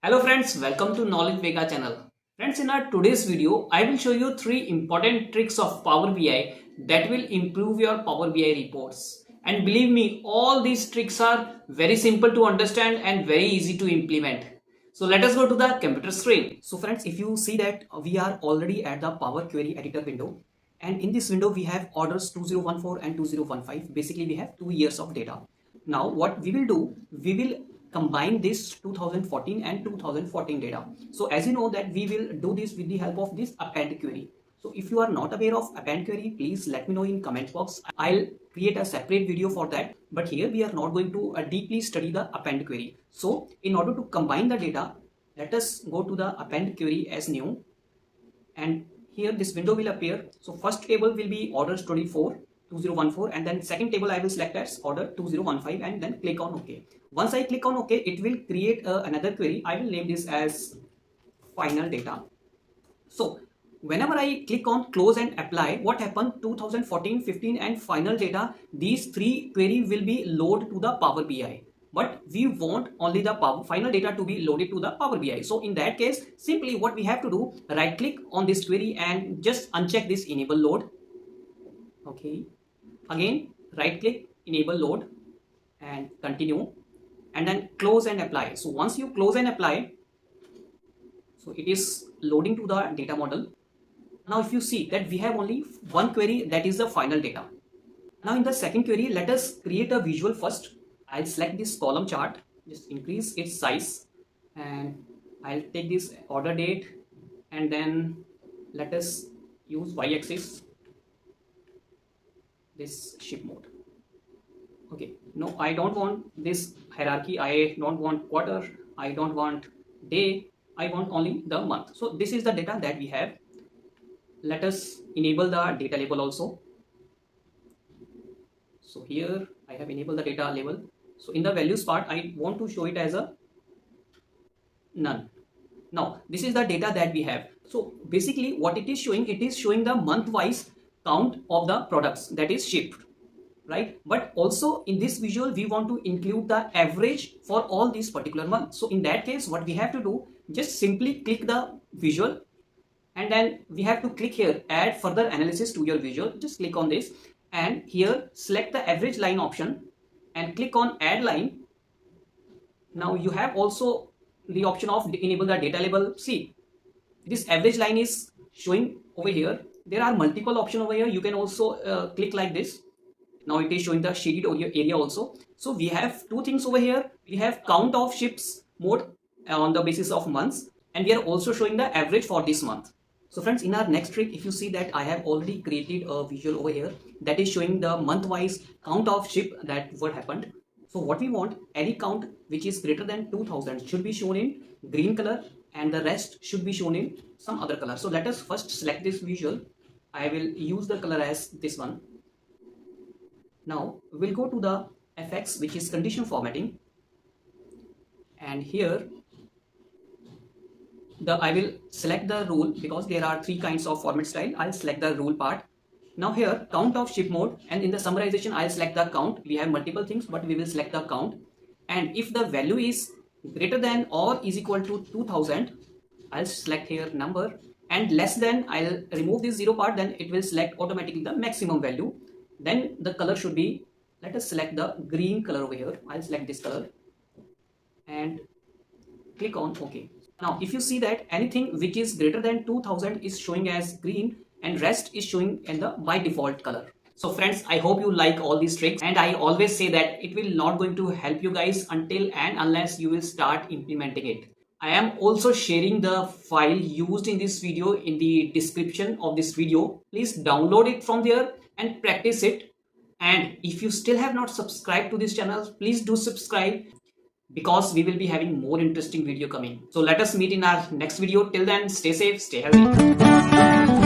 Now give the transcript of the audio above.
Hello friends, welcome to Knowledge Vega channel. Friends, in our today's video, I will show you 3 important tricks of Power BI that will improve your Power BI reports. And believe me, all these tricks are very simple to understand and very easy to implement. So let us go to the computer screen. So friends, if you see that we are already at the Power Query Editor window. And in this window, we have orders 2014 and 2015. Basically, we have 2 years of data. Now, what we will do, we will combine this 2014 and 2014 data. So as you know that we will do this with the help of this append query. So if you are not aware of append query, please let me know in comment box. I'll create a separate video for that. But here we are not going to deeply study the append query. So in order to combine the data, let us go to the append query as new. And here this window will appear. So first table will be orders 2014 and then second table I will select as order 2015 and then click on OK. Once I click on OK, it will create another query. I will name this as final data. So whenever I click on close and apply, what happened 2014, 15 and final data, these 3 queries will be loaded to the Power BI. But we want only the final data to be loaded to the Power BI. So in that case, simply what we have to do, right click on this query and just uncheck this enable load. Okay. Again, right click, enable load and continue and then close and apply. So once you close and apply, so it is loading to the data model. Now if you see that we have only one query, that is the final data. Now in the second query, let us create a visual first. I'll select this column chart, just increase its size and I'll take this order date and then let us use y-axis, this ship mode. Okay, no, I don't want this hierarchy. I don't want quarter, I don't want day, I want only the month. So this is the data that we have. Let us enable the data label also. So here I have enabled the data label. So in the values part, I want to show it as a none. Now this is the data that we have. So basically what it is showing the month wise count of the products that is shipped, right? But also in this visual we want to include the average for all these particular months. So in that case, what we have to do, just simply click the visual and then we have to click here, add further analysis to your visual. Just click on this and here select the average line option and click on add line. Now you have also the option of enable the data label. See, this average line is showing over here. There are multiple options over here. You can also click like this. Now it is showing the shaded area also. So we have two things over here. We have count of ships mode on the basis of months and we are also showing the average for this month. So friends, in our next trick, if you see that I have already created a visual over here that is showing the month wise count of ship that what happened. So what we want, any count which is greater than 2000 should be shown in green color and the rest should be shown in some other color. So let us first select this visual. I will use the color as this one. Now we'll go to the FX, which is conditional formatting, and here I will select the rule because there are 3 kinds of format style. I'll select the rule part. Now here count of ship mode, and in the summarization I'll select the count. We have multiple things but we will select the count, and if the value is greater than or is equal to 2000, I'll select here number, and less than I'll remove this 0 part, then it will select automatically the maximum value. Then the color should be, let us select the green color over here. I'll select this color and click on OK. Now if you see that anything which is greater than 2000 is showing as green and rest is showing in the by default color. So friends, I hope you like all these tricks, and I always say that it will not going to help you guys until and unless you will start implementing it. I am also sharing the file used in this video in the description of this video. Please download it from there and practice it. And if you still have not subscribed to this channel, please do subscribe because we will be having more interesting video coming. So let us meet in our next video. Till then, stay safe, stay healthy.